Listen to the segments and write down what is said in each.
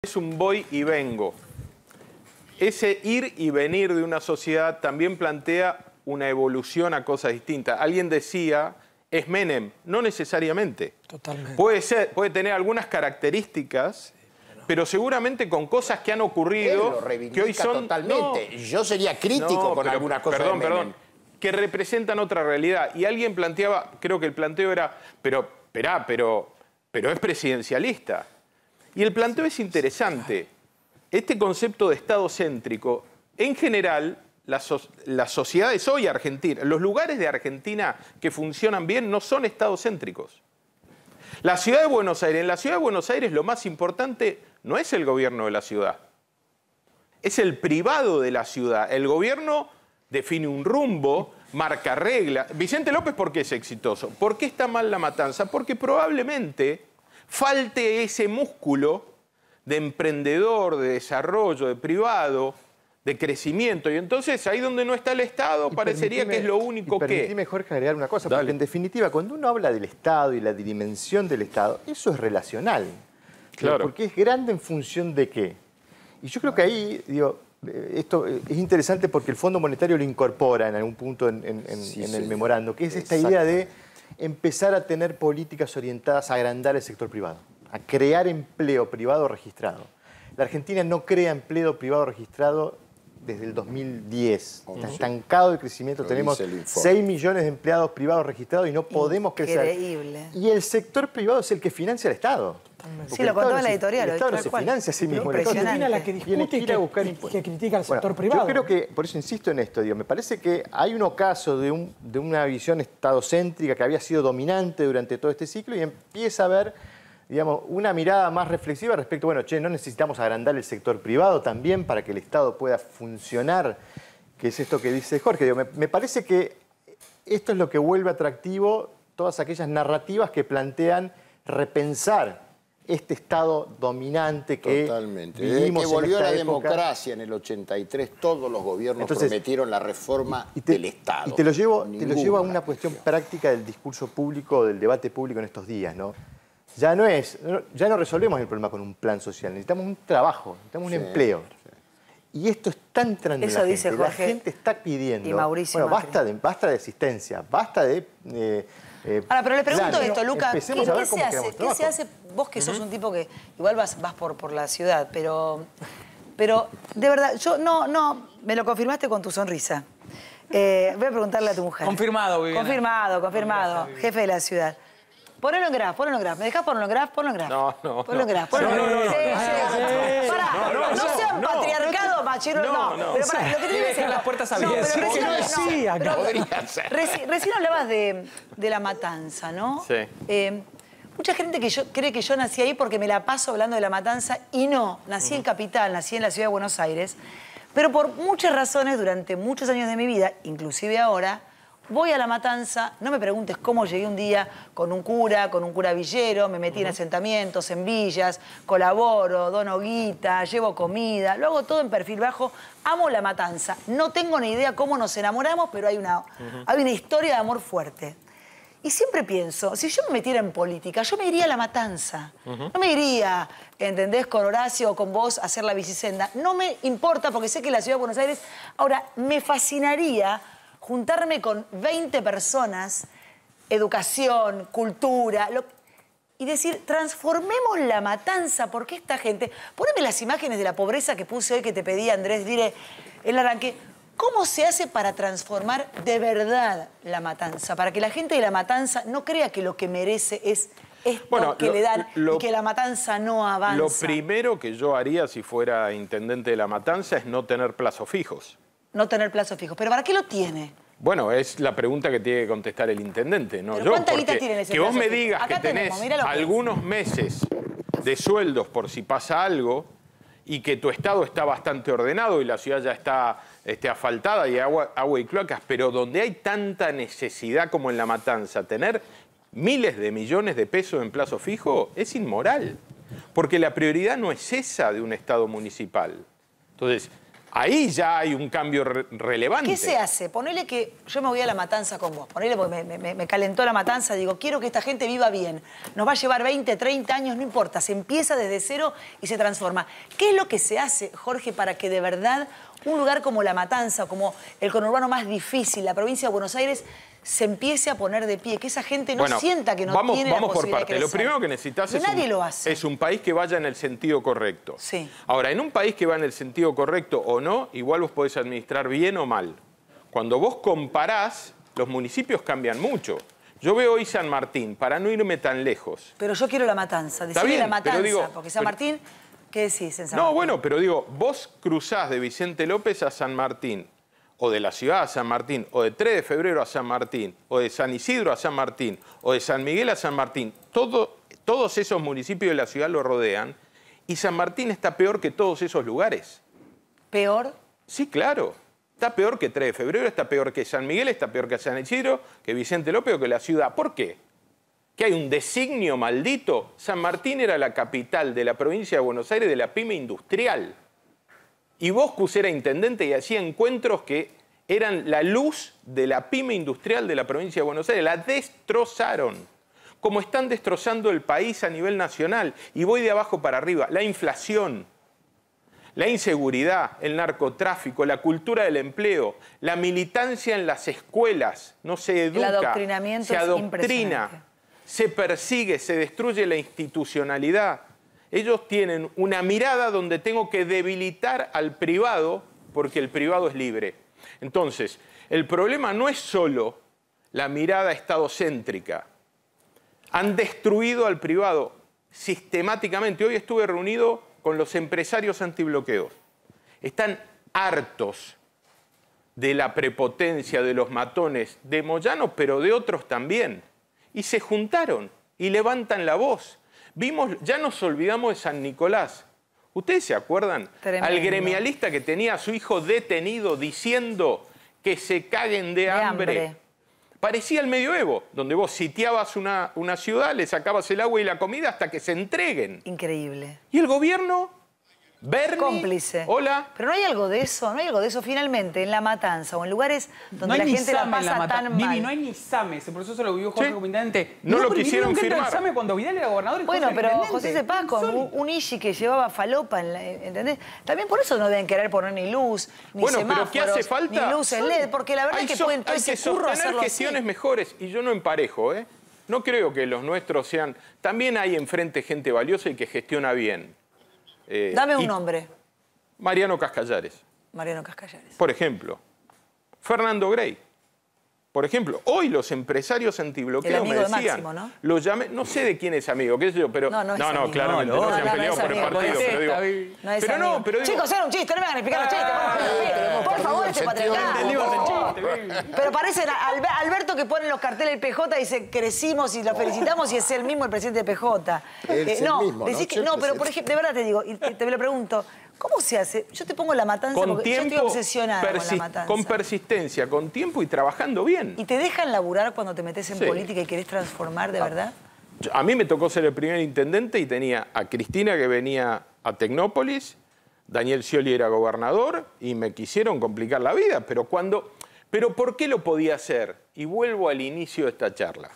Es un voy y vengo. Ese ir y venir de una sociedad también plantea una evolución a cosas distintas. Alguien decía, es Menem, no necesariamente. Totalmente. Puede tener algunas características, pero seguramente con cosas que han ocurrido, que hoy son... Totalmente. Yo sería crítico con algunas cosas de Menem. Perdón, que representan otra realidad. Y alguien planteaba, creo que el planteo era, pero es presidencialista. Y el planteo es interesante. Este concepto de Estado céntrico, en general, las sociedades hoy argentinas, los lugares de Argentina que funcionan bien no son Estados céntricos. La ciudad de Buenos Aires, en la ciudad de Buenos Aires lo más importante no es el gobierno de la ciudad, es el privado de la ciudad. El gobierno define un rumbo, marca reglas. Vicente López, ¿por qué es exitoso? ¿Por qué está mal La Matanza? Porque probablemente falte ese músculo de emprendedor, de desarrollo, de privado, de crecimiento. Y entonces, ahí donde no está el Estado, parecería que es lo único que... Permitime, Jorge, agregar una cosa, Dale. porque en definitiva, cuando uno habla del Estado y la dimensión del Estado, eso es relacional. Claro. Porque es grande en función de qué. Y yo creo que ahí, digo, esto es interesante porque el Fondo Monetario lo incorpora en algún punto en el memorando, que es esta idea de empezar a tener políticas orientadas a agrandar el sector privado, a crear empleo privado registrado. La Argentina no crea empleo privado registrado desde el 2010. Está estancado el crecimiento. Tenemos 6 millones de empleados privados registrados y no podemos crecer. Increíble. Y el sector privado es el que financia al Estado. Sí, lo contaba en la editorial. El Estado no se financia a sí mismo. Impresionante. El Estado La que discute y que critica al sector privado. Yo creo que, por eso insisto en esto, digo, me parece que hay un ocaso de una visión estadocéntrica que había sido dominante durante todo este ciclo y empieza a haber, digamos, una mirada más reflexiva respecto, bueno, no necesitamos agrandar el sector privado también para que el Estado pueda funcionar, que es esto que dice Jorge. Digo, me parece que esto es lo que vuelve atractivo todas aquellas narrativas que plantean repensar este Estado dominante que Totalmente. vivimos Desde que volvió en la esta época. democracia en el 83, todos los gobiernos prometieron la reforma y del Estado. Y te lo llevo a una cuestión práctica del discurso público, del debate público en estos días, ¿no? Ya no resolvemos el problema con un plan social, necesitamos un trabajo, necesitamos un empleo. Y esto es tan entrando en la gente. Dice Jorge, la gente está pidiendo. y Mauricio bueno, Macri. basta de asistencia, basta de. Ahora, pero le pregunto plan. esto, Luca, ¿qué se hace? Vos que sos un tipo que igual vas por la ciudad, pero de verdad, yo no, me lo confirmaste con tu sonrisa. Voy a preguntarle a tu mujer. Confirmado, Viviana. Confirmado. Jefe de la ciudad. Ponelo en graf. ¿Me dejás ponerlo en graf? Ponlo en graf. No. Ponlo en graf. Pará, no sea un patriarcado machero. No. Pero pará, lo que te digo es dejar las puertas abiertas. Recién hablabas de La Matanza, ¿no? Sí. Mucha gente cree que yo nací ahí porque me la paso hablando de La Matanza y no. Nací en Capital, nací en la ciudad de Buenos Aires. Pero por muchas razones, durante muchos años de mi vida, inclusive ahora, voy a La Matanza, no me preguntes cómo llegué un día con un cura villero, me metí en asentamientos, en villas, colaboro, dono guita, llevo comida, lo hago todo en perfil bajo, amo La Matanza. No tengo ni idea cómo nos enamoramos, pero hay una historia de amor fuerte. Y siempre pienso, si yo me metiera en política, yo me iría a La Matanza. No me iría, ¿entendés?, con Horacio o con vos a hacer la bicisenda. No me importa porque sé que la ciudad de Buenos Aires... Ahora, me fascinaría juntarme con 20 personas, educación, cultura, y decir, transformemos La Matanza, porque esta gente... Poneme las imágenes de la pobreza que puse hoy, que te pedí, Andrés, dile, el arranque. ¿Cómo se hace para transformar de verdad La Matanza? Para que la gente de La Matanza no crea que lo que merece es esto que le dan y que La Matanza no avanza. Lo primero que yo haría si fuera intendente de La Matanza es no tener plazos fijos. No tener plazos fijos. ¿Pero para qué lo tiene? Bueno, es la pregunta que tiene que contestar el intendente, no ¿Pero yo. cuánta guita Porque tiene ese que vos plazo me fijo? digas Acá que tenés tenemos, algunos meses de sueldos por si pasa algo y que tu estado está bastante ordenado y la ciudad ya está asfaltada y agua y cloacas, pero donde hay tanta necesidad como en La Matanza, tener miles de millones de pesos en plazo fijo es inmoral. Porque la prioridad no es esa de un estado municipal. Entonces, ahí ya hay un cambio relevante. ¿Qué se hace? Ponele que yo me voy a La Matanza con vos. Ponele porque me calentó La Matanza. Digo, quiero que esta gente viva bien. Nos va a llevar 20, 30 años, no importa. Se empieza desde cero y se transforma. ¿Qué es lo que se hace, Jorge, para que de verdad un lugar como La Matanza, como el conurbano más difícil, la provincia de Buenos Aires, se empiece a poner de pie? Que esa gente no sienta que no tiene la posibilidad por parte. de crecer. Lo primero que necesitas es un país que vaya en el sentido correcto. Sí. Ahora, en un país que va en el sentido correcto o no, igual vos podés administrar bien o mal. Cuando vos comparás, los municipios cambian mucho. Yo veo hoy San Martín, para no irme tan lejos. Pero yo quiero La Matanza. Decime La Matanza, porque San Martín, ¿qué decís en San Martín? No, bueno, pero digo, vos cruzás de Vicente López a San Martín, o de la ciudad a San Martín, o de 3 de febrero a San Martín, o de San Isidro a San Martín, o de San Miguel a San Martín. Todos esos municipios de la ciudad lo rodean, y San Martín está peor que todos esos lugares. ¿Peor? Sí, claro. Está peor que 3 de febrero, está peor que San Miguel, está peor que San Isidro, que Vicente López o que la ciudad. ¿Por qué? ¿Que hay un designio maldito? San Martín era la capital de la provincia de Buenos Aires de la pyme industrial. Y Boscus era intendente y hacía encuentros que eran la luz de la pyme industrial de la provincia de Buenos Aires. La destrozaron, como están destrozando el país a nivel nacional. Y voy de abajo para arriba. La inflación, la inseguridad, el narcotráfico, la cultura del empleo, la militancia en las escuelas. No se educa, el adoctrinamiento se adoctrina, impresionante. se persigue, se destruye la institucionalidad. Ellos tienen una mirada donde tengo que debilitar al privado porque el privado es libre. Entonces, el problema no es solo la mirada estadocéntrica. Han destruido al privado sistemáticamente. Hoy estuve reunido con los empresarios antibloqueos. Están hartos de la prepotencia de los matones de Moyano, pero de otros también. Y se juntaron y levantan la voz. Vimos, ya nos olvidamos de San Nicolás. ¿Ustedes se acuerdan? Tremendo. Al gremialista que tenía a su hijo detenido diciendo que se caguen de hambre. Parecía el medioevo, donde vos sitiabas una ciudad, le sacabas el agua y la comida hasta que se entreguen. Increíble. ¿Y el gobierno? Bernie, cómplice. Hola. Pero no hay algo de eso, no hay algo de eso finalmente en La Matanza o en lugares donde la gente la pasa tan mal. Vivi, no hay ni SAME, por eso se lo vivió Jorge como intendente. No lo quisieron firmar. El SAME cuando Vidal era gobernador y bueno, José pero intendente. José Cepaz con un Ishi que llevaba falopa, ¿entendés? También por eso no deben querer poner ni luz, ni semáforos, pero ¿qué hace falta? ni luces LED, porque la verdad es que pueden todo ese curro hacerlo así. Hay que sostener gestiones mejores, y yo no emparejo, ¿eh? No creo que los nuestros sean... También hay enfrente gente valiosa y que gestiona bien. Dame un nombre. Mariano Cascallares. Mariano Cascallares. Por ejemplo. Fernando Grey. Por ejemplo, hoy los empresarios antibloqueo me decían... Máximo, ¿no? Lo llamé, no sé de quién es amigo, qué sé yo, pero... No, claramente no se han peleado por el partido, pero digo... No es amigo. Pero digo, chicos, era un chiste, no me hagan explicar los chistes. Por favor, este patriarcado. Pero parece Alberto que pone los carteles del PJ y dice, crecimos y lo felicitamos y es él mismo el presidente del PJ. No, pero por ejemplo, de verdad te digo, y te lo pregunto, ¿cómo se hace? Yo te pongo La Matanza porque yo estoy obsesionada con La Matanza. Con persistencia, con tiempo y trabajando bien. ¿Y te dejan laburar cuando te metes en política y querés transformar de verdad? A mí me tocó ser el primer intendente y tenía a Cristina que venía a Tecnópolis, Daniel Scioli era gobernador y me quisieron complicar la vida. Pero ¿por qué lo podía hacer? Y vuelvo al inicio de esta charla.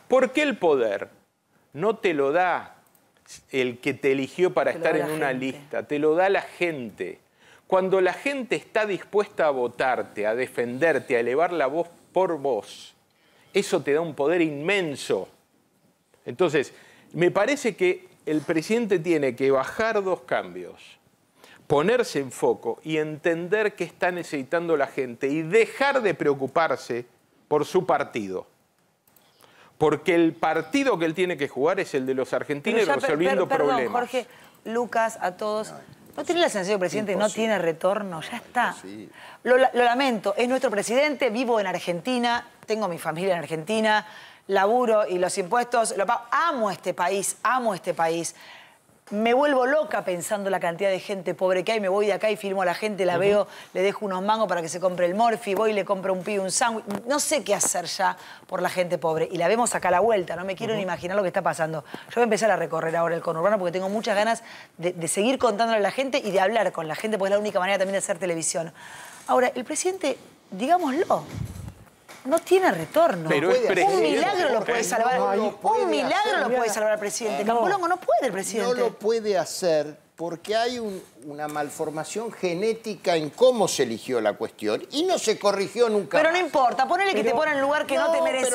¿Por qué el poder no te lo da el que te eligió para estar en una lista? Te lo da la gente. Cuando la gente está dispuesta a votarte, a defenderte, a elevar la voz por vos, eso te da un poder inmenso. Entonces, me parece que el presidente tiene que bajar dos cambios, ponerse en foco y entender qué está necesitando la gente y dejar de preocuparse por su partido. Porque el partido que él tiene que jugar es el de los argentinos resolviendo problemas. Perdón, Jorge, Lucas, a todos. ¿No tiene la sensación que el presidente no tiene retorno? Ya está. Lo lamento, es nuestro presidente, vivo en Argentina, tengo mi familia en Argentina, laburo y los impuestos, lo pago. Amo este país, amo este país. me vuelvo loca pensando la cantidad de gente pobre que hay. Me voy de acá y filmo a la gente, la veo, le dejo unos mangos para que se compre el morfi, voy y le compro un pibe un sándwich. No sé qué hacer ya por la gente pobre. Y la vemos acá a la vuelta, no me quiero ni imaginar lo que está pasando. Yo voy a empezar a recorrer ahora el conurbano porque tengo muchas ganas de seguir contándole a la gente y de hablar con la gente, porque es la única manera también de hacer televisión. Ahora, el presidente, digámoslo, no tiene retorno. Pero es un milagro lo puede salvar. Un milagro lo puede salvar al presidente. Campolongo no puede el presidente. No lo puede hacer porque hay una malformación genética en cómo se eligió la cuestión y no se corrigió nunca. Pero no importa, ponele que te ponen en el lugar que no te mereces,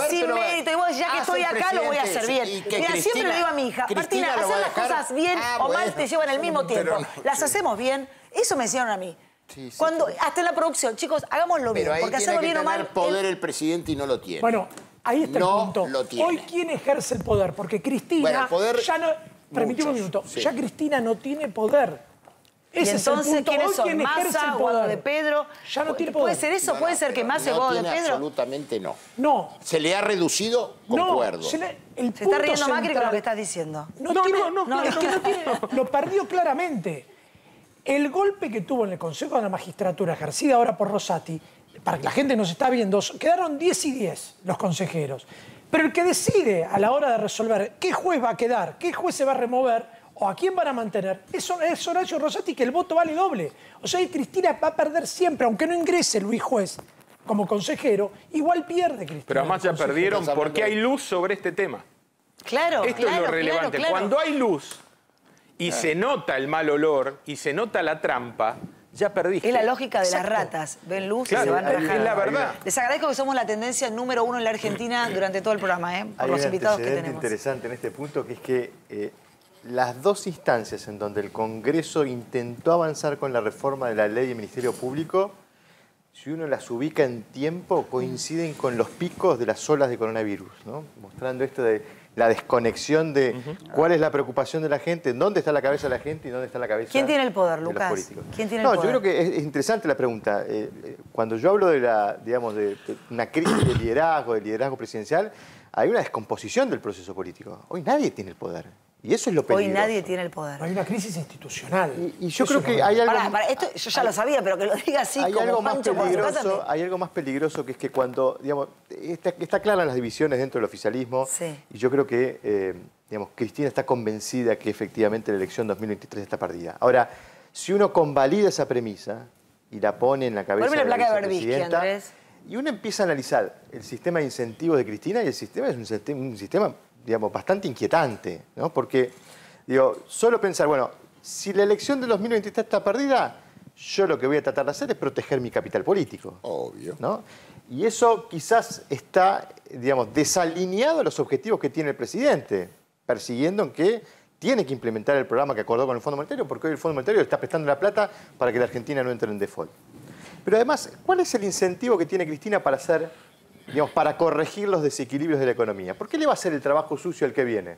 sin mérito. Y vos, ya que estoy acá, lo voy a hacer bien. Mira, siempre le digo a mi hija, Martina, hacer las cosas bien o mal te llevan al mismo tiempo. Las hacemos bien, eso me enseñaron a mí. Sí, sí, Cuando, hasta en la producción, chicos, hagámoslo bien, porque hacerlo bien o mal... Pero ahí tiene que tener poder el presidente y no lo tiene. Bueno, ahí está el punto. Lo tiene. Hoy, ¿quién ejerce el poder? Porque Cristina Bueno, el poder, ya no... Permitime un minuto. Sí. Ya Cristina no tiene poder. Y entonces, ¿quiénes son? Massa, Guado de Pedro. Ya no tiene poder. ¿Puede ser eso? ¿Puede ser que Massa y Guado de Pedro? Absolutamente no. No. Se le ha reducido, concuerdo. No, se está riendo Macri con lo que estás diciendo. Es que no tiene, lo perdió claramente. El golpe que tuvo en el Consejo de la Magistratura, ejercida ahora por Rosati, para que la gente nos está viendo, quedaron 10 y 10 los consejeros. Pero el que decide a la hora de resolver qué juez va a quedar, qué juez se va a remover o a quién van a mantener, es Horacio Rosati, que el voto vale doble. O sea, Cristina va a perder siempre, aunque no ingrese Luis Juez como consejero, igual pierde Cristina. Pero además ya perdieron porque hay luz sobre este tema. Claro, Esto es lo relevante. Claro. Cuando hay luz y se nota el mal olor y se nota la trampa, ya perdiste. Es la lógica de Exacto. las ratas. Ven luz Claro, y se van rajando. es la verdad. Les agradezco que somos la tendencia número 1 en la Argentina durante todo el programa, por los invitados que tenemos. Hay un interesante en este punto, que es que las dos instancias en donde el Congreso intentó avanzar con la reforma de la ley de Ministerio Público, si uno las ubica en tiempo, coinciden con los picos de las olas de coronavirus, ¿no? Mostrando esto de la desconexión de cuál es la preocupación de la gente, dónde está la cabeza de la gente y dónde está la cabeza ¿Quién tiene el poder, de los Lucas? políticos. ¿Quién tiene el poder? Yo creo que es interesante la pregunta. Cuando yo hablo de de una crisis de liderazgo presidencial, hay una descomposición del proceso político. Hoy nadie tiene el poder. Y eso es lo peligroso. Hoy nadie tiene el poder. Hay una crisis institucional. Y yo creo que hay algo... Esto yo ya lo sabía, pero que lo diga así Hay como algo más Pancho cuando se peligroso, pasa, hay algo más peligroso, que es que cuando, digamos, está clara las divisiones dentro del oficialismo, Sí. y yo creo que, digamos, Cristina está convencida que efectivamente la elección 2023 está perdida. Ahora, si uno convalida esa premisa y la pone en la cabeza Ponme la de la placa de Berbisky, vicepresidenta, Andrés. y uno empieza a analizar el sistema de incentivos de Cristina, y el sistema es un sistema, digamos, bastante inquietante, ¿no? Porque, digo, solo pensar, bueno, si la elección de 2023 está perdida, yo lo que voy a tratar de hacer es proteger mi capital político. Obvio. ¿No? Y eso quizás está, digamos, desalineado a los objetivos que tiene el presidente, persiguiendo en que tiene que implementar el programa que acordó con el Fondo Monetario, porque hoy el Fondo Monetario le está prestando la plata para que la Argentina no entre en default. Pero además, ¿cuál es el incentivo que tiene Cristina para hacer, digamos, para corregir los desequilibrios de la economía? ¿Por qué le va a hacer el trabajo sucio al que viene?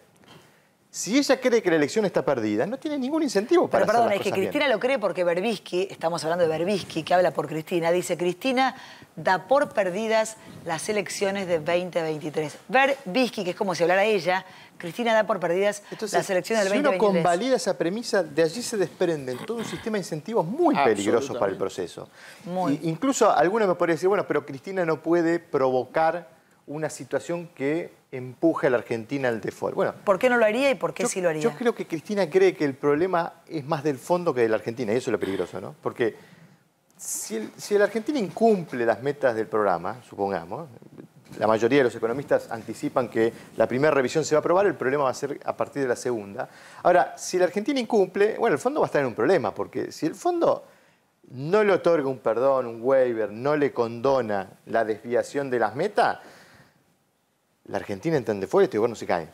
Si ella cree que la elección está perdida, no tiene ningún incentivo para Pero hacer perdón, las es que cosas bien. Cristina lo cree porque Berbisky, estamos hablando de Berbisky, que habla por Cristina, dice: Cristina da por perdidas las elecciones de 2023. Berbisky, que es como si hablara ella, Cristina da por perdidas las elecciones del 2023. Si uno convalida esa premisa, de allí se desprenden todo un sistema de incentivos muy peligrosos para el proceso. Incluso algunos me podrían decir, bueno, pero Cristina no puede provocar una situación que empuje a la Argentina al default. Bueno, ¿por qué no lo haría y por qué sí lo haría? Yo creo que Cristina cree que el problema es más del fondo que de la Argentina, y eso es lo peligroso, ¿no? Porque si la Argentina incumple las metas del programa, supongamos, la mayoría de los economistas anticipan que la primera revisión se va a aprobar, el problema va a ser a partir de la segunda. Ahora, si la Argentina incumple, bueno, el fondo va a estar en un problema, porque si el fondo no le otorga un perdón, un waiver, no le condona la desviación de las metas, la Argentina entra en default y este gobierno se cae.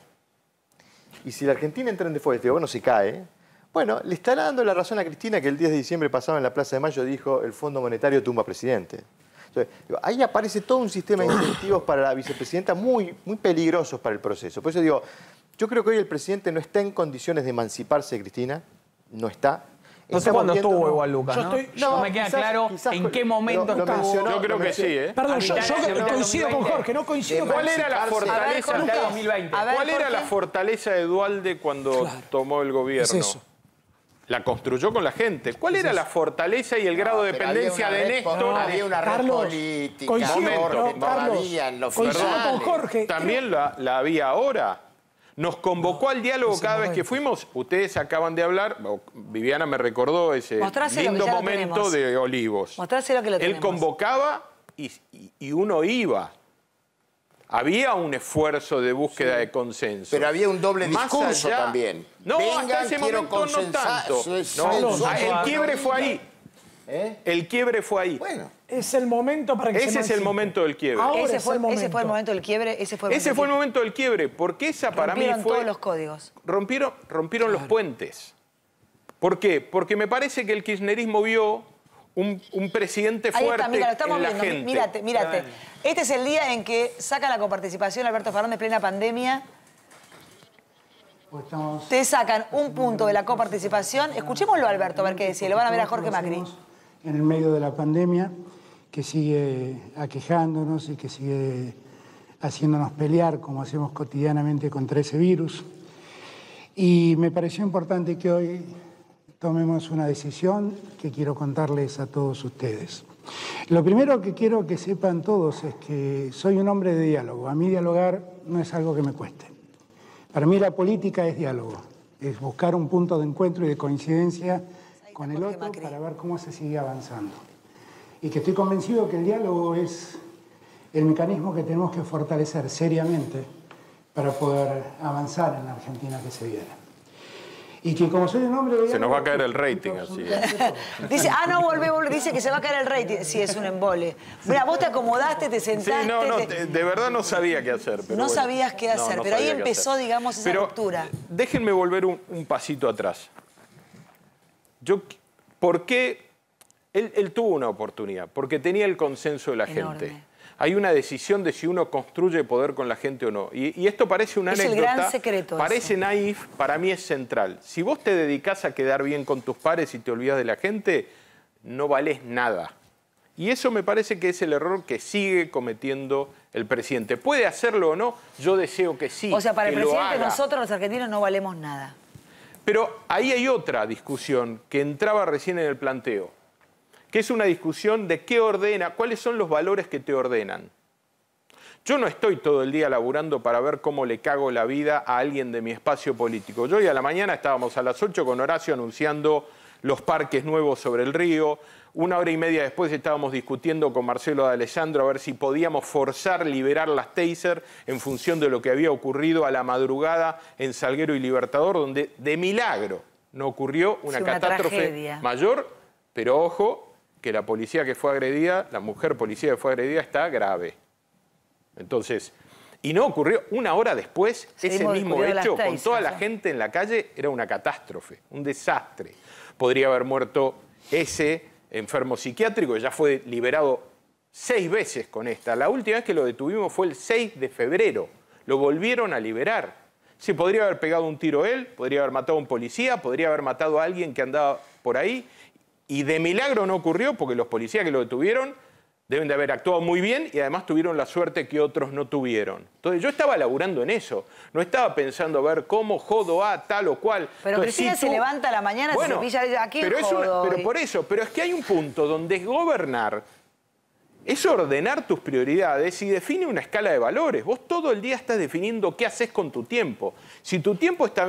Y si la Argentina entra en default y este gobierno se cae, bueno, le estará dando la razón a Cristina, que el 10 de diciembre pasado en la Plaza de Mayo dijo: el Fondo Monetario tumba presidente. Entonces, ahí aparece todo un sistema de incentivos para la vicepresidenta muy, muy peligrosos para el proceso. Por eso digo, yo creo que hoy el presidente no está en condiciones de emanciparse de Cristina, no está. No sé cuándo estuvo igual Lucas, ¿no? No me queda claro en qué momento lo estuvo. mencionó. Yo creo que sí, ¿eh? Perdón, yo mitad coincido con 2020. Jorge, no coincido con ¿Cuál era la fortaleza? Mitad de 2020. A ver, ¿Cuál era Jorge. la fortaleza de Duhalde cuando tomó el gobierno? Es eso. La construyó con la gente. ¿Cuál era la fortaleza y el grado de Pero dependencia había de una Néstor? Había una red Carlos, política, coincido, Jorge, no, Carlos, todavía en lo coincido final. con Jorge. También la había ahora. Nos convocó al diálogo cada vez que fuimos. Ustedes acaban de hablar, Viviana me recordó ese Mostráselo, lindo que ya lo momento tenemos. de Olivos. Mostráselo que lo Él tenemos. convocaba y uno iba. Había un esfuerzo de búsqueda de consenso. Pero había un doble Más discurso allá- también. No, Vengan, hasta ese quiero momento no consensar. tanto. Eso es- No, eso es- el quiebre fue ahí. ¿Eh? El quiebre fue ahí. Bueno, Es el momento para que se Ese es el emancipe. momento del quiebre. Ahora Ese es fue el momento. el momento del quiebre. Ese fue el Ese fue el momento del quiebre, porque esa para mí Rompieron fue... todos los códigos. Rompieron los puentes. ¿Por qué? Porque me parece que el kirchnerismo vio un presidente Ahí fuerte está, mira, lo estamos en la viendo. gente. Mírate. Este es el día en que saca la coparticipación Alberto Fernández plena pandemia. Pues estamos Te sacan un punto de la coparticipación. Escuchémoslo, Alberto, a ver qué decía. Lo van a ver a Jorge Macri. en el medio de la pandemia que sigue aquejándonos y que sigue haciéndonos pelear como hacemos cotidianamente contra ese virus. Y me pareció importante que hoy tomemos una decisión que quiero contarles a todos ustedes. Lo primero que quiero que sepan todos es que soy un hombre de diálogo. A mí dialogar no es algo que me cueste. Para mí la política es diálogo, es buscar un punto de encuentro y de coincidencia con el Jorge otro Macri. para ver cómo se sigue avanzando. Y que estoy convencido que el diálogo es el mecanismo que tenemos que fortalecer seriamente para poder avanzar en la Argentina que se viene. Y que como soy un hombre de Se nos diálogo, va a caer el rating así. Dice, no, volvé, dice que se va a caer el rating. Sí, es un embole. Mira, vos te acomodaste, te Sí, sentaste. no, te- de verdad no sabía qué hacer. Pero No bueno. sabías qué hacer, No pero ahí sabía qué empezó, hacer. digamos, esa Pero, ruptura. Déjenme volver un pasito atrás. ¿Por qué? Él tuvo una oportunidad, porque tenía el consenso de la Enorme. gente. Hay una decisión de si uno construye poder con la gente o no. Y esto parece una Es el anécdota. gran secreto Parece ese. naif, para mí es central. Si vos te dedicás a quedar bien con tus pares y te olvidás de la gente, no valés nada. Y eso me parece que es el error que sigue cometiendo el presidente. ¿Puede hacerlo o no? Yo deseo que sí. O sea, para el que lo presidente, haga. nosotros los argentinos no valemos nada. Pero ahí hay otra discusión que entraba recién en el planteo, que es una discusión de qué ordena, cuáles son los valores que te ordenan. Yo no estoy todo el día laburando para ver cómo le cago la vida a alguien de mi espacio político. Yo hoy a la mañana estábamos a las 8 con Horacio anunciando los parques nuevos sobre el río. Una hora y media después estábamos discutiendo con Marcelo de Alessandro a ver si podíamos forzar liberar las taser en función de lo que había ocurrido a la madrugada en Salguero y Libertador, donde de milagro no ocurrió una Sí, una catástrofe tragedia. mayor, pero ojo, que la policía que fue agredida, la mujer policía que fue agredida está grave. Entonces, y no ocurrió una hora después, ese Seguimos mismo discutiendo las hecho, con tasers, toda la ¿eh? gente en la calle, era una catástrofe, un desastre. Podría haber muerto ese enfermo psiquiátrico, que ya fue liberado 6 veces con esta. La última vez que lo detuvimos fue el 6 de febrero. Lo volvieron a liberar. Sí, podría haber pegado un tiro él, podría haber matado a un policía, podría haber matado a alguien que andaba por ahí. Y de milagro no ocurrió porque los policías que lo detuvieron deben de haber actuado muy bien y además tuvieron la suerte que otros no tuvieron. Entonces yo estaba laburando en eso, no estaba pensando a ver cómo jodo a tal o cual. Pero Entonces, Cristina se levanta a la mañana, se cepilla, ¿a quién pero jodo pero hoy? por eso, pero es que hay un punto donde gobernar es ordenar tus prioridades y define una escala de valores. Vos todo el día estás definiendo qué haces con tu tiempo. Si tu tiempo está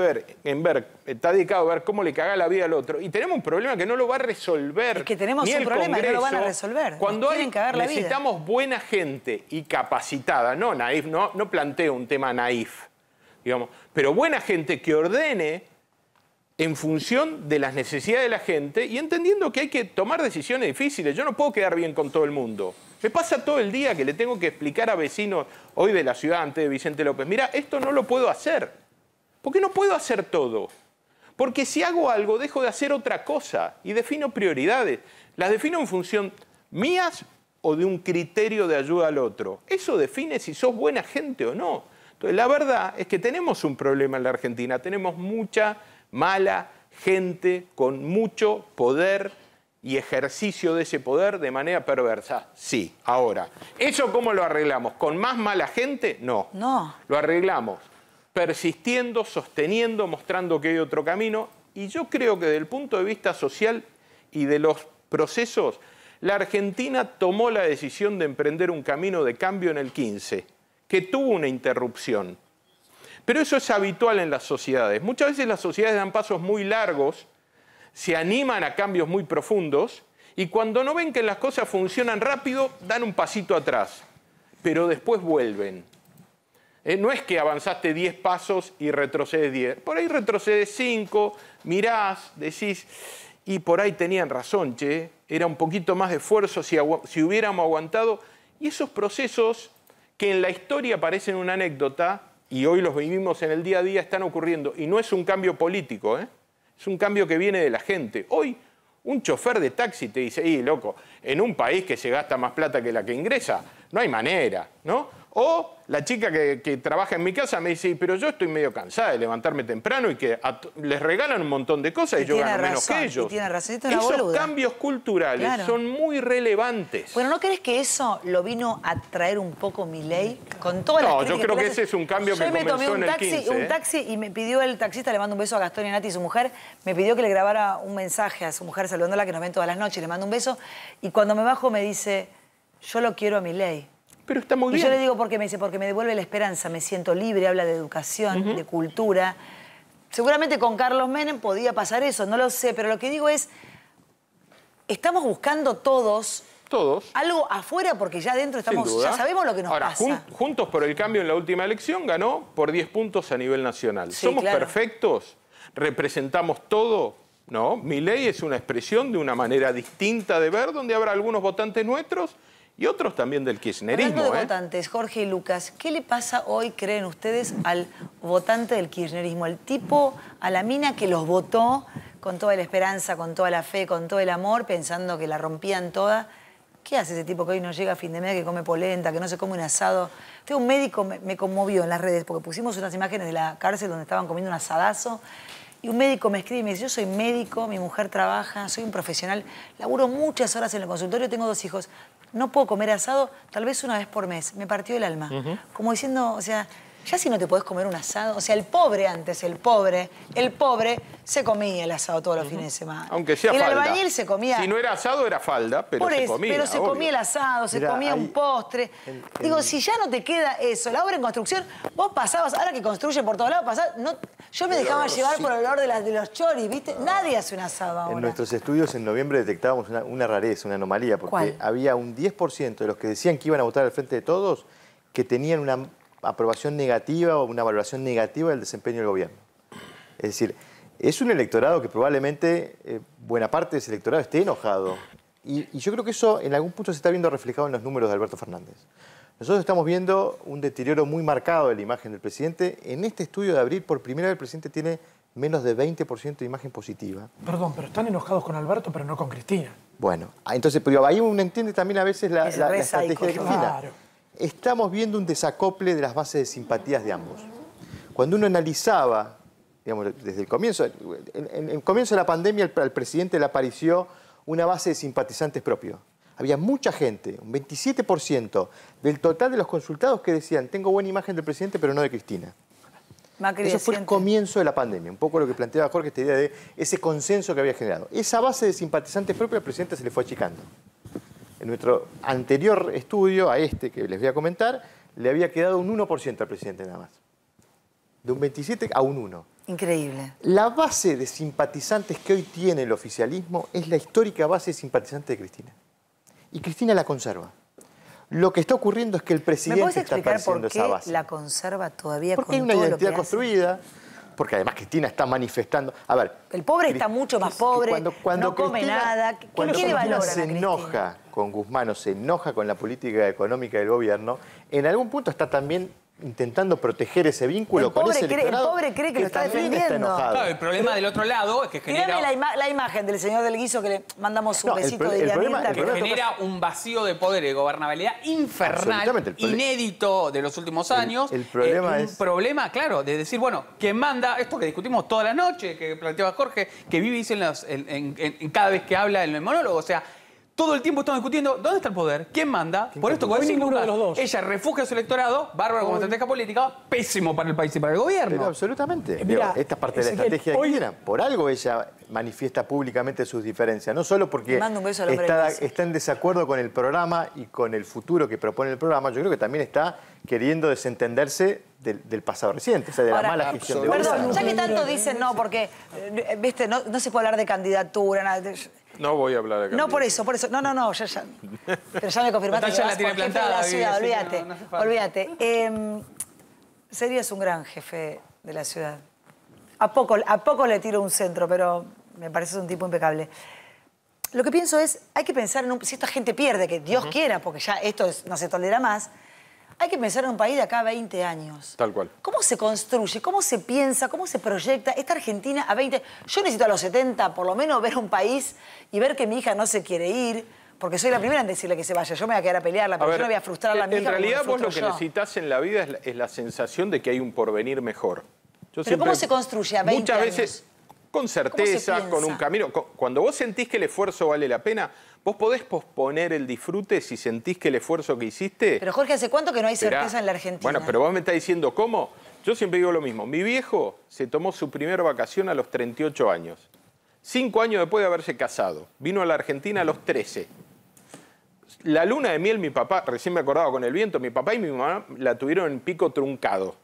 está dedicado a ver cómo le cagás la vida al otro, y tenemos un problema que no lo va a resolver. Es que tenemos ni un el problema y no lo van a Congreso. resolver. Cuando Nos quieren cagar la vida. necesitamos buena gente y capacitada, no naif, no planteo un tema naif, digamos, pero buena gente que ordene en función de las necesidades de la gente y entendiendo que hay que tomar decisiones difíciles. Yo no puedo quedar bien con todo el mundo. Me pasa todo el día que le tengo que explicar a vecinos hoy de la ciudad, antes de Vicente López, mira, esto no lo puedo hacer. ¿Por qué no puedo hacer todo? Porque si hago algo, dejo de hacer otra cosa y defino prioridades. Las defino en función mías o de un criterio de ayuda al otro. Eso define si sos buena gente o no. Entonces, la verdad es que tenemos un problema en la Argentina. Tenemos mucha mala gente con mucho poder y ejercicio de ese poder de manera perversa. Sí, ahora, ¿eso cómo lo arreglamos? ¿Con más mala gente? No. No. Lo arreglamos persistiendo, sosteniendo, mostrando que hay otro camino. Y yo creo que desde el punto de vista social y de los procesos, la Argentina tomó la decisión de emprender un camino de cambio en el 15, que tuvo una interrupción. Pero eso es habitual en las sociedades. Muchas veces las sociedades dan pasos muy largos, se animan a cambios muy profundos, y cuando no ven que las cosas funcionan rápido, dan un pasito atrás, pero después vuelven. No es que avanzaste 10 pasos y retrocedes 10. Por ahí retrocedes 5, mirás, decís, y por ahí tenían razón, che, era un poquito más de esfuerzo si hubiéramos aguantado. Y esos procesos que en la historia parecen una anécdota, y hoy los vivimos en el día a día, están ocurriendo. Y no es un cambio político, es un cambio que viene de la gente. Hoy un chofer de taxi te dice, loco, en un país que se gasta más plata que la que ingresa, no hay manera, ¿no? O la chica que trabaja en mi casa me dice, pero yo estoy medio cansada de levantarme temprano y que les regalan un montón de cosas y yo gano menos que ellos. Tiene razón, esos cambios culturales son muy relevantes. Bueno, ¿no crees que eso lo vino a traer un poco Milei? Con todas las críticas yo creo que ese es un cambio que comenzó en el 15. Un taxi y me pidió el taxista, le mando un beso a Gastón Inati y su mujer, me pidió que le grabara un mensaje a su mujer saludándola, que nos ven todas las noches, le mando un beso, y cuando me bajo me dice, yo lo quiero a Milei. Pero está muy bien. Y yo le digo, ¿por qué? Me dice, porque me devuelve la esperanza, me siento libre, habla de educación, de cultura. Seguramente con Carlos Menem podía pasar eso, no lo sé, pero lo que digo es, estamos buscando todos algo afuera porque ya adentro estamos, ya sabemos lo que nos pasa. Ahora, Juntos por el Cambio en la última elección ganó por 10 puntos a nivel nacional. Sí, ¿Somos perfectos? ¿Representamos todo? No, Milei es una expresión de una manera distinta de ver, donde habrá algunos votantes nuestros y otros también del kirchnerismo. Hablando de votantes, Jorge y Lucas, ¿qué le pasa hoy, creen ustedes, al votante del kirchnerismo? Al tipo, a la mina que los votó con toda la esperanza, con toda la fe, con todo el amor, pensando que la rompían toda. ¿Qué hace ese tipo que hoy no llega a fin de mes, que come polenta, que no se come un asado? Tengo un médico, me conmovió en las redes, porque pusimos unas imágenes de la cárcel donde estaban comiendo un asadazo. Y un médico me escribe y me dice, yo soy médico, mi mujer trabaja, soy un profesional, laburo muchas horas en el consultorio, tengo 2 hijos. No puedo comer asado tal vez una vez por mes. Me partió el alma. Como diciendo, o sea, ya si no te podés comer un asado. O sea, el pobre antes, el pobre se comía el asado todos los fines de semana. Aunque sea falda. El albañil se comía. Si no era asado, era falda, pero se comía. Pero se comía el asado, se comía un postre. Digo, si ya no te queda eso, la obra en construcción, vos pasabas, ahora que construyen por todos lados, pasás, no, yo me dejaba llevar por el olor de los choris, ¿viste? Nadie hace un asado ahora. En nuestros estudios en noviembre detectábamos una rareza, una anomalía, porque había un 10% de los que decían que iban a votar al Frente de Todos que tenían una aprobación negativa o una valoración negativa del desempeño del gobierno. Es decir, es un electorado que probablemente buena parte de ese electorado esté enojado. Y yo creo que eso en algún punto se está viendo reflejado en los números de Alberto Fernández. Nosotros estamos viendo un deterioro muy marcado de la imagen del presidente. En este estudio de abril, por primera vez el presidente tiene menos de 20% de imagen positiva. Perdón, pero están enojados con Alberto, pero no con Cristina. Bueno, entonces, pero ahí uno entiende también a veces la estrategia de Cristina. Claro. Estamos viendo un desacople de las bases de simpatías de ambos. Cuando uno analizaba, digamos, desde el comienzo, en el comienzo de la pandemia al presidente le apareció una base de simpatizantes propio. Había mucha gente, un 27% del total de los consultados que decían, tengo buena imagen del presidente, pero no de Cristina. Eso fue el comienzo de la pandemia, un poco lo que planteaba Jorge, esta idea de ese consenso que había generado. Esa base de simpatizantes propia al presidente se le fue achicando. En nuestro anterior estudio, a este que les voy a comentar, le había quedado un 1% al presidente nada más. De un 27 a un 1. Increíble. La base de simpatizantes que hoy tiene el oficialismo es la histórica base de simpatizantes de Cristina. Y Cristina la conserva. Lo que está ocurriendo es que el presidente está perdiendo esa base. ¿Me puedes explicar por qué la conserva todavía con todo lo que hace? Porque hay una identidad construida, porque además Cristina está manifestando... A ver, el pobre está mucho más pobre, no come nada. Cuando ¿Qué le valora a se enoja con Guzmán o se enoja con la política económica del gobierno, en algún punto está también intentando proteger ese vínculo con ese electorado. El pobre cree que lo está también defendiendo. enojado. Claro, el problema del otro lado es que genera... Tirame la imagen del señor del Guiso que le mandamos un besito de que genera un vacío de poder y de gobernabilidad infernal, inédito de los últimos años. El problema es... Un problema, claro, de decir, bueno, ¿quién manda? Esto que discutimos toda la noche, que planteaba Jorge, que Vivi dice en cada vez que habla en el monólogo. O sea, todo el tiempo estamos discutiendo ¿dónde está el poder? ¿Quién manda? Por esto, como decís, ninguno de los dos. Ella refugia a su electorado, bárbaro como estrategia política, pésimo para el país y para el gobierno. Pero absolutamente. Mira, esta parte de la estrategia que quiera. Por algo ella manifiesta públicamente sus diferencias. No solo porque está en desacuerdo con el programa y con el futuro que propone el programa, yo creo que también está queriendo desentenderse del pasado reciente, o sea, de la mala gestión de gobierno. Perdón, ya que tanto dicen no, porque, viste, no se puede hablar de candidatura, nada. No voy a hablar de candidatura. No, por eso. No, ya. Pero ya me confirmaste que Ya la vas tiene por jefe plantada, de la ciudad, Vivi, olvídate. no hace falta. Olvídate. Serías un gran jefe de la ciudad. A poco le tiro un centro, pero me parece un tipo impecable. Lo que pienso es, hay que pensar en si esta gente pierde, que Dios quiera, porque ya esto no se tolera más, hay que pensar en un país de acá a 20 años. Tal cual. ¿Cómo se construye? ¿Cómo se piensa? ¿Cómo se proyecta esta Argentina a 20? Yo necesito a los 70 por lo menos ver un país y ver que mi hija no se quiere ir, porque soy la primera en decirle que se vaya. Yo me voy a quedar a pelearla, pero yo no voy a frustrarla a mi hija. En realidad como me vos lo que frustro yo. necesitas en la vida es la sensación de que hay un porvenir mejor. Pero ¿cómo se construye a 20 muchas años? veces con certeza, con un camino. Cuando vos sentís que el esfuerzo vale la pena, vos podés posponer el disfrute si sentís que el esfuerzo que hiciste... Pero Jorge, ¿hace cuánto que no hay certeza en la Argentina? Bueno, pero vos me estás diciendo cómo. Yo siempre digo lo mismo. Mi viejo se tomó su primera vacación a los 38 años. 5 años después de haberse casado. Vino a la Argentina a los 13. La luna de miel, mi papá, recién me acordaba con el viento, mi papá y mi mamá la tuvieron en Pico Truncado,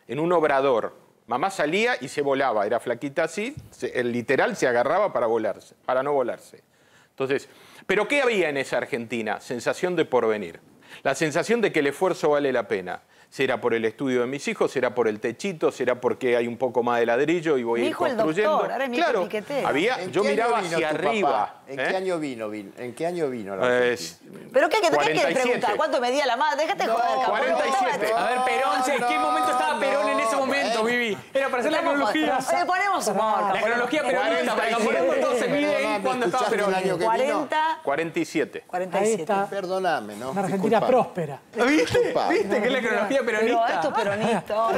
en un obrador. Mamá salía y se volaba, era flaquita así, literal se agarraba para volarse, para no volarse. Entonces, ¿pero qué había en esa Argentina? Sensación de porvenir. La sensación de que el esfuerzo vale la pena. Será por el estudio de mis hijos, será por el techito, será porque hay un poco más de ladrillo y voy a ir construyendo. Mi hijo el doctor, ahora es mi claro, piquetero. yo miraba hacia arriba. ¿En qué año vino? ¿En qué año vino la Argentina? ¿Pero qué hay que 47. preguntar? ¿Cuánto medía la madre? Déjate joder, 47. A ver, Perón, ¿en qué momento estaba Perón en ese momento, Vivi? Era para hacer la cronología. Oye, ponemos humor. La cronología peronista, para que Camporango todo se mide ahí cuando estaba Perón. 47. 47. Perdóname, ¿no? Una Argentina próspera. ¿Viste que es la cronología peronista? Pero esto es peronista.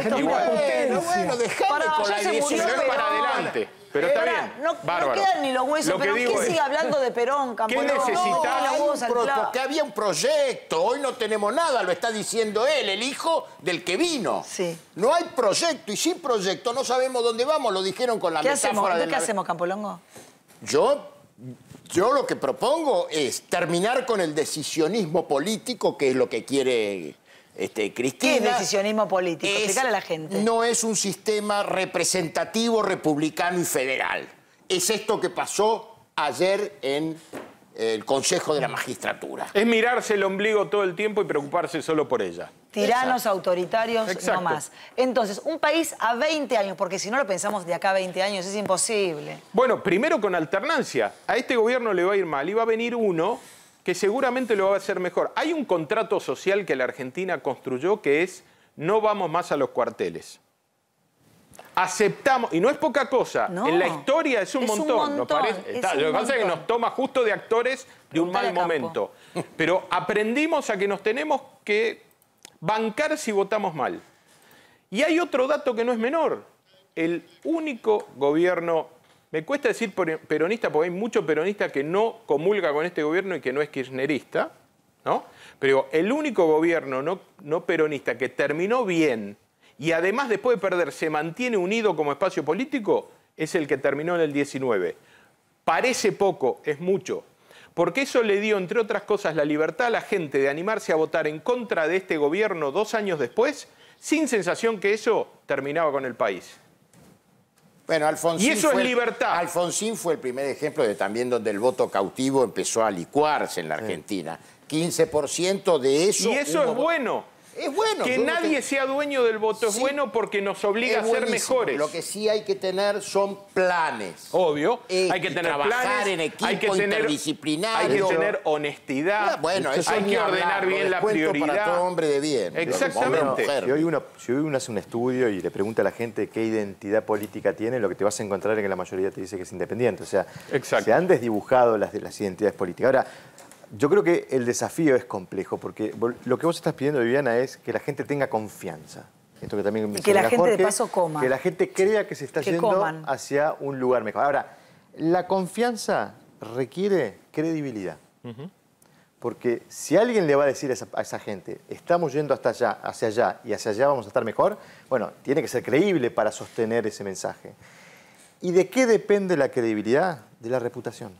Bueno, dejame con la se murió Pero es para Perón. adelante. Pero está bien. No Bárbaro. quedan ni los huesos, Lo que pero digo ¿quién es, sigue hablando de Perón, Camporango? ¿qué necesitás? No, los huevos al plato. Porque había un proyecto, hoy no tenemos nada, lo está diciendo él, el hijo del que vino. Sí. No hay proyecto y sin proyecto no sabemos dónde vamos, lo dijeron con la ¿Qué metáfora hacemos? de ¿Qué hacemos, Campolongo? Yo lo que propongo es terminar con el decisionismo político, que es lo que quiere Cristina. ¿Qué es decisionismo político? Explicarle a la gente. No es un sistema representativo, republicano y federal. Es esto que pasó ayer en el Consejo de la Magistratura. Es mirarse el ombligo todo el tiempo y preocuparse solo por ella. Tiranos, autoritarios, Exacto. no más. Entonces, un país a 20 años, porque si no lo pensamos de acá a 20 años, es imposible. Bueno, primero con alternancia. A este gobierno le va a ir mal y va a venir uno que seguramente lo va a hacer mejor. Hay un contrato social que la Argentina construyó que es no vamos más a los cuarteles. Aceptamos, y no es poca cosa, No, en la historia es un montón. ¿No parece? es Lo un que pasa es que montón. nos toma justo de actores de un Preguntale mal a Campo. momento. Pero aprendimos a que nos tenemos que bancar si votamos mal. Y hay otro dato que no es menor. El único gobierno, me cuesta decir peronista porque hay mucho peronista que no comulga con este gobierno y que no es kirchnerista, ¿no? Pero el único gobierno no peronista que terminó bien y además después de perder se mantiene unido como espacio político es el que terminó en el 19. Parece poco, es mucho. Porque eso le dio, entre otras cosas, la libertad a la gente de animarse a votar en contra de este gobierno 2 años después, sin sensación que eso terminaba con el país. Bueno, Alfonsín y eso es libertad. Alfonsín fue el primer ejemplo de también donde el voto cautivo empezó a licuarse en la Argentina. 15% de eso... Y eso es bueno. Es bueno. Que nadie sea dueño del voto es bueno porque nos obliga a ser mejores. Lo que sí hay que tener son planes. Obvio. Hay que tener trabajar planes, en equipo hay que tener, interdisciplinario. hay que tener honestidad. Bueno, eso hay ni que ordenar hablar, bien la descuento prioridad. para todo hombre de bien. Exactamente. Si hoy uno hace un estudio y le pregunta a la gente qué identidad política tiene, lo que te vas a encontrar es que la mayoría te dice que es independiente. O sea, se han desdibujado las identidades políticas. Ahora, yo creo que el desafío es complejo, porque lo que vos estás pidiendo, Viviana, es que la gente tenga confianza. Esto que también y que la gente de paso coma. Que la gente crea que se está yendo hacia un lugar mejor. Ahora, la confianza requiere credibilidad. Porque si alguien le va a decir a esa gente, estamos yendo hasta allá, hacia allá y hacia allá vamos a estar mejor, bueno, tiene que ser creíble para sostener ese mensaje. ¿Y de qué depende la credibilidad? De la reputación.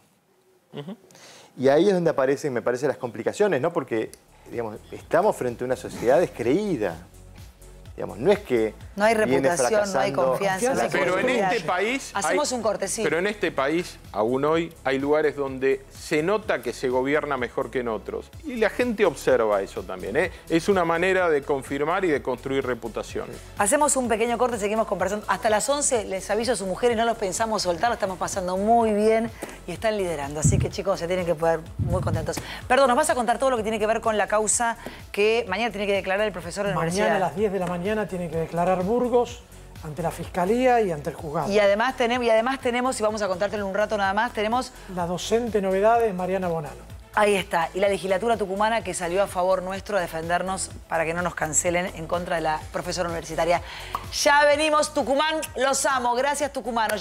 Y ahí es donde aparecen, me parece, las complicaciones, ¿no? Porque, digamos, estamos frente a una sociedad descreída. Digamos, no es que no hay reputación, no hay confianza. No hay pero en este país... Hacemos un corte, sí. Pero en este país, aún hoy, hay lugares donde se nota que se gobierna mejor que en otros. Y la gente observa eso también, ¿eh? Es una manera de confirmar y de construir reputación. Hacemos un pequeño corte, seguimos conversando. Hasta las 11 les aviso a sus mujeres, no los pensamos soltar, lo estamos pasando muy bien y están liderando. Así que, chicos, se tienen que poner muy contentos. Perdón, nos vas a contar todo lo que tiene que ver con la causa que mañana tiene que declarar el profesor de la universidad. Mañana a las 10 de la mañana tiene que declarar Burgos ante la Fiscalía y ante el juzgado. Y además tenemos, y vamos a contártelo en un rato nada más, tenemos... La docente novedades, Mariana Bonano. Ahí está. Y la legislatura tucumana que salió a favor nuestro a defendernos para que no nos cancelen en contra de la profesora universitaria. Ya venimos, Tucumán, los amo. Gracias, tucumanos.